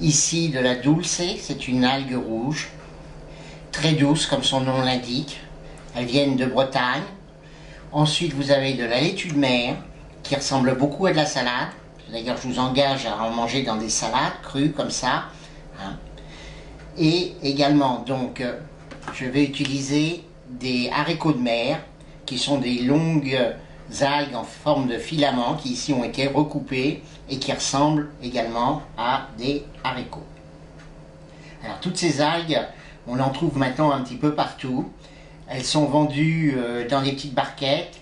ici de la dulce, c'est une algue rouge, très douce comme son nom l'indique. Elles viennent de Bretagne. Ensuite, vous avez de la laitue de mer, qui ressemble beaucoup à de la salade. D'ailleurs, je vous engage à en manger dans des salades crues comme ça. Hein. Et également, donc, je vais utiliser des haricots de mer, qui sont des longues algues en forme de filament, qui ici ont été recoupées et qui ressemblent également à des haricots. Alors, toutes ces algues, on en trouve maintenant un petit peu partout. Elles sont vendues dans des petites barquettes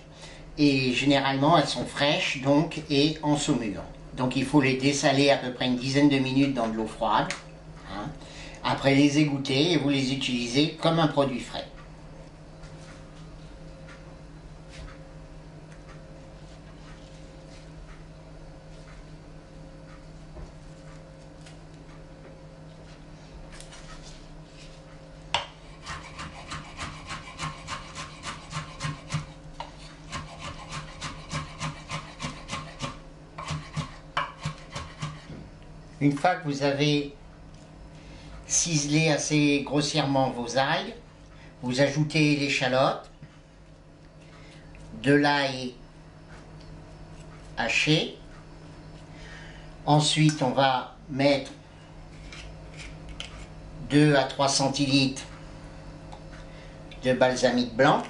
et généralement elles sont fraîches donc et en saumure. Donc il faut les dessaler à peu près une dizaine de minutes dans de l'eau froide. Hein. Après les égoutter et vous les utilisez comme un produit frais. Une fois que vous avez ciselé assez grossièrement vos algues, vous ajoutez l'échalote, de l'ail haché. Ensuite, on va mettre 2 à 3 centilitres de balsamique blanc.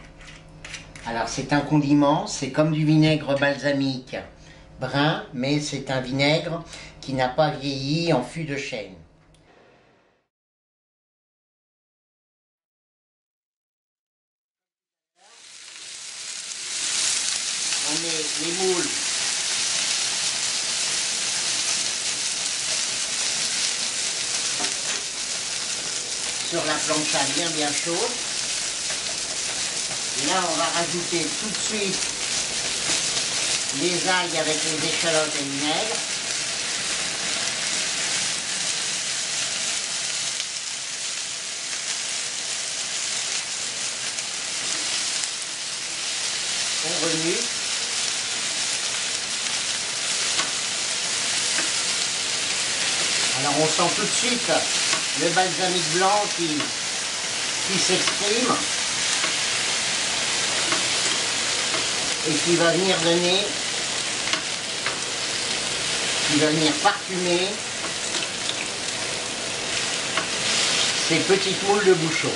Alors c'est un condiment, c'est comme du vinaigre balsamique brun, mais c'est un vinaigre qui n'a pas vieilli en fût de chêne. On met les moules sur la plancha bien chaude. Et là on va rajouter tout de suite les algues avec les échalotes et le vinaigre. On remue. Alors on sent tout de suite le balsamique blanc qui s'exprime et qui va venir parfumer ces petites moules de bouchon.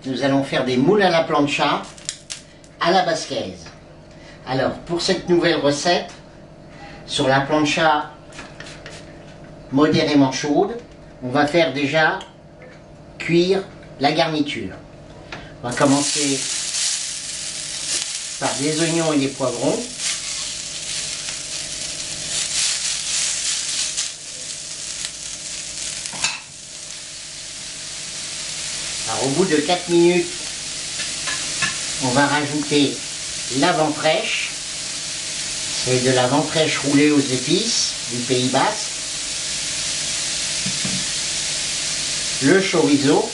Nous allons faire des moules à la plancha à la basquaise. Alors pour cette nouvelle recette, sur la plancha modérément chaude, on va faire déjà cuire la garniture. On va commencer par des oignons et des poivrons. Alors, au bout de 4 minutes, on va rajouter la ventrèche. C'est de la ventrèche roulée aux épices du Pays Basque. Le chorizo.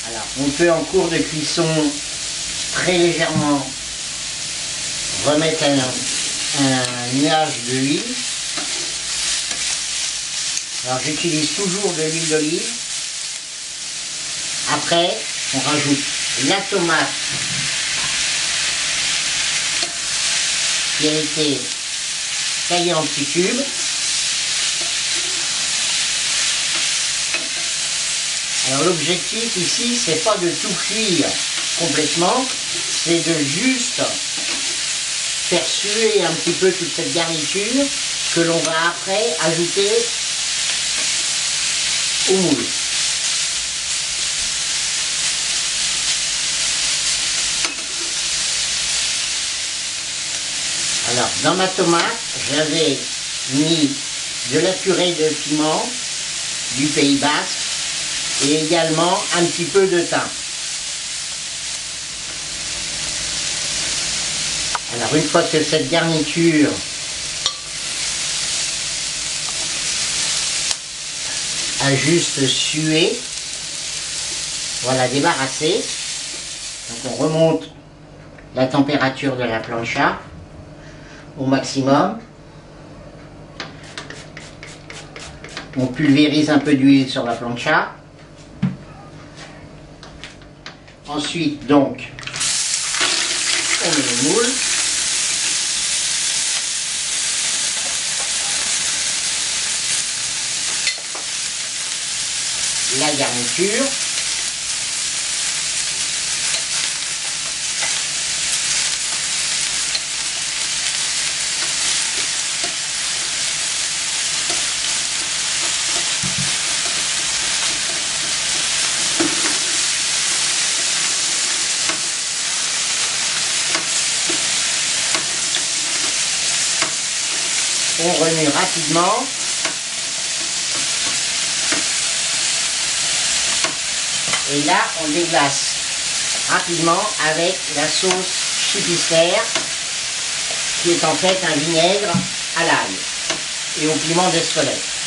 Alors, on peut en cours de cuisson très légèrement remettre un nuage de huile. Alors j'utilise toujours de l'huile d'olive. Après, on rajoute la tomate qui a été taillée en petits cubes. Alors l'objectif ici, c'est pas de tout cuire complètement, c'est de juste faire suer un petit peu toute cette garniture que l'on va après ajouter au moule. Alors, dans ma tomate, j'avais mis de la purée de piment du Pays Basque et également un petit peu de thym. Alors, une fois que cette garniture a juste sué, voilà, débarrassé. Donc, on remonte la température de la plancha au maximum. On pulvérise un peu d'huile sur la plancha. Ensuite, donc, on met le moule. La garniture. On remue rapidement. Et là, on déglace rapidement avec la sauce Chipister, qui est en fait un vinaigre à l'ail et au piment d'Espelette.